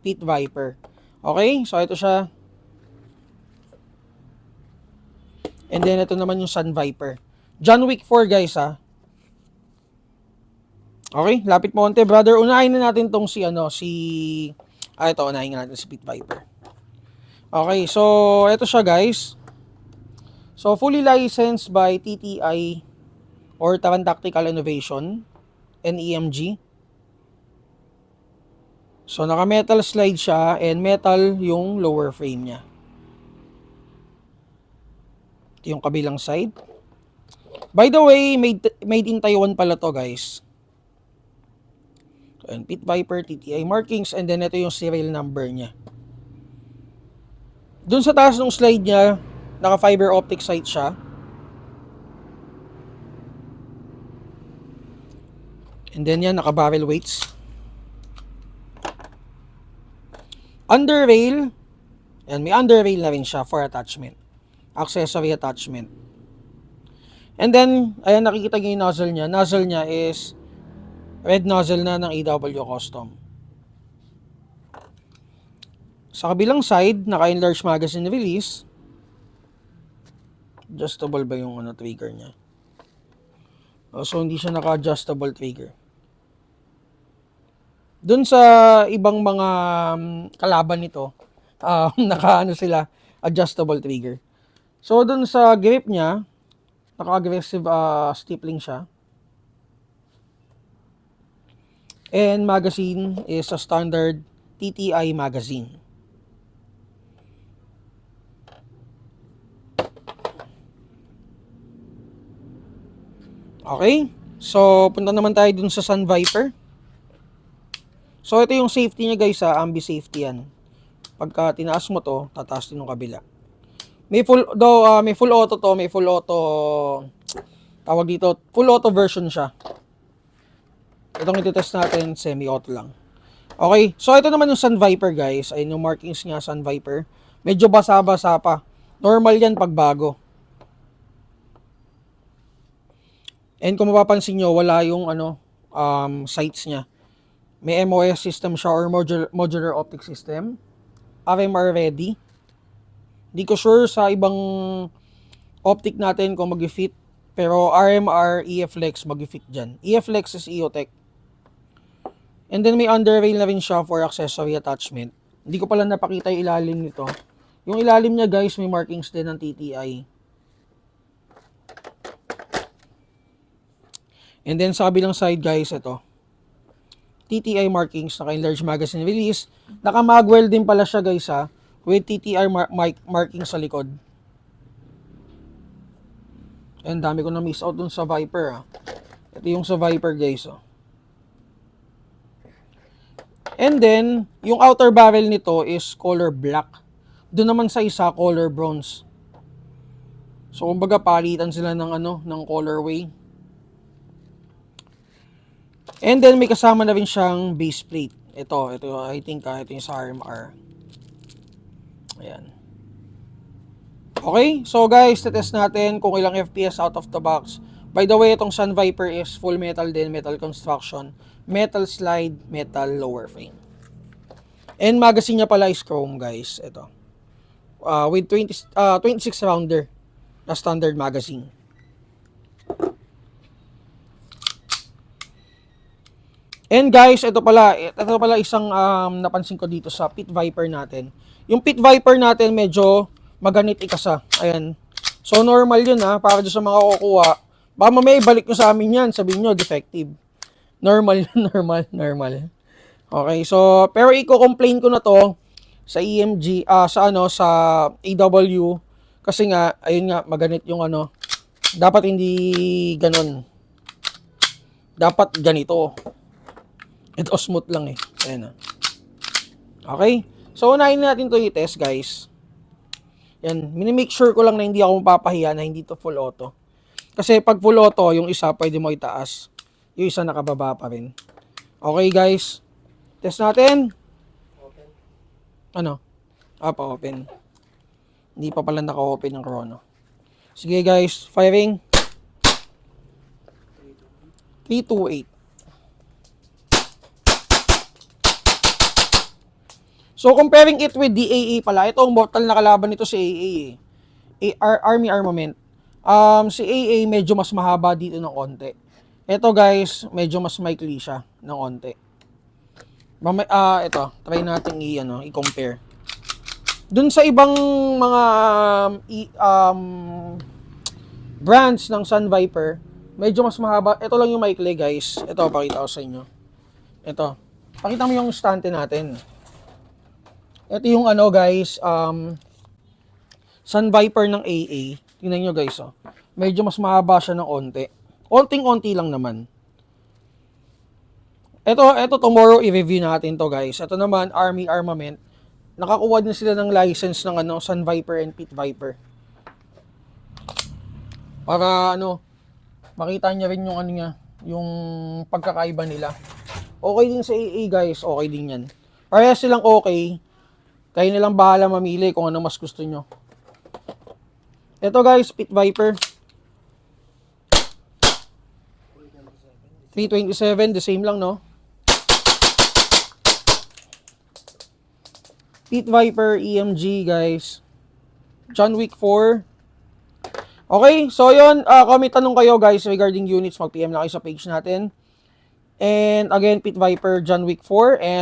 Pit Viper. Okay, so ito siya. And then ito naman yung Sun Viper. John Wick 4 guys ha. Okay, lapit mo konti brother. Unahin na natin tong si ito, unahin na natin si Pit Viper. Okay, so ito siya guys. So fully licensed by TTI or Taran Tactical Innovation, NEMG. So naka metal slide siya and metal yung lower frame niya. Ito yung kabilang side. By the way, made in Taiwan pala to guys. And Pit Viper, TTI markings, and then ito yung serial number niya. Doon sa taas ng slide niya, naka fiber optic sight siya. And then yan, naka barrel weights. Under rail, and may under rail na rin siya for attachment. Accessory attachment. And then, ayan nakikita nyo yung nozzle niya. Nozzle niya is red nozzle na ng AW Custom. Sa kabilang side, naka-enlarge magazine release. Adjustable ba yung trigger niya? So, hindi siya naka-adjustable trigger. Doon sa ibang mga kalaban nito, sila, adjustable trigger. So, doon sa grip niya, naka-aggressive stippling siya. And magazine is a standard TTI magazine. Okay? So, punta naman tayo dun sa Sun Viper. So, ito yung safety niya guys ha, ambi safety yan. Pagka tinaas mo to, tataas din yung kabila. May full auto to, may full auto, tawag dito, full auto version siya. Itong iti-test natin, semi-auto lang. Okay, so ito naman yung Sun Viper guys. Ayun yung markings niya, Sun Viper. Medyo basa-basa pa. Normal yan pag bago. And kung mapapansin nyo, wala yung sights niya. May MOS system siya or modular optic system. RMR ready. Hindi ko sure sa ibang optic natin kung mag-fit. Pero RMR, EFLEX mag-fit dyan. EFLEX is EOTech. And then may underrail na rin siya for accessory attachment. Hindi ko pala napakita yung ilalim nito. Yung ilalim niya guys, may markings din ng TTI. And then sa kabilang side guys, ito. TTI markings, naka-enlarge magazine release. Naka-magweld din pala siya guys ha, with TTI markings sa likod. And dami ko na miss out dun sa Viper ha. Ito yung sa Viper guys oh. And then, yung outer barrel nito is color black. Doon naman sa isa, color bronze. So, kumbaga palitan sila ng colorway. And then, may kasama na rin siyang base plate. Ito I think ito yung sa RMR. Ayan. Okay, so guys, test natin kung ilang FPS out of the box. By the way, itong Sun Viper is full metal din, metal construction, metal slide, metal lower frame. And magazine niya pala is chrome guys. Ito. With 26 rounder na standard magazine. And guys, ito pala isang napansin ko dito sa Pit Viper natin. Yung Pit Viper natin medyo maganit ikasa. Ayan. So normal yun ha, para sa mga kukuha. Baka mamaya ibalik nyo sa amin yan, sabihin nyo defective. Normal yun, normal. Okay, so pero i-complain ko na to sa EMG, sa AW kasi nga ayun nga maganit yung dapat hindi ganon. Dapat ganito. Ito smooth lang eh. Ayan na. Okay? So, unahin natin to i-test, guys. Yan. Minimake sure ko lang na hindi ako mapapahiya na hindi to full auto. Kasi pag full auto, yung isa pwede mo itaas. Yung isa nakababa pa rin. Okay, guys. Test natin. Open. Pa-open. Hindi pa pala naka-open ng chrono. Sige, guys. Firing. 328. So, comparing it with DAA pala, ito ang mortal na kalaban nito si AA eh. Army Armament. Si AA medyo mas mahaba dito ng konti. Ito guys, medyo mas maikli siya ng konti. Ito, try natin i-compare. Dun sa ibang mga brands ng Sun Viper, medyo mas mahaba. Ito lang yung maikli guys. Ito, pakita ko sa inyo. Ito. Pakita mo yung stante natin. Ito yung guys, Sun Viper ng AA. Tingnan nyo guys, oh. Medyo mas mahaba siya ng onti. Onting-onti lang naman. Ito tomorrow i-review natin to guys. Ito naman, Army Armament. Nakakuha din sila ng license ng Sun Viper and Pit Viper. Para makita niya rin yung yung pagkakaiba nila. Okay din sa AA guys, okay din yan. Parehas silang okay. Kayo nilang bahala mamili kung ano mas gusto nyo. Ito guys, Pit Viper. 327, the same lang, no? Pit Viper, EMG, guys. John Wick 4. Okay, so yun. Kung may tanong kayo, guys, regarding units, mag-PM lang kayo sa page natin. And again, Pit Viper, John Wick 4. And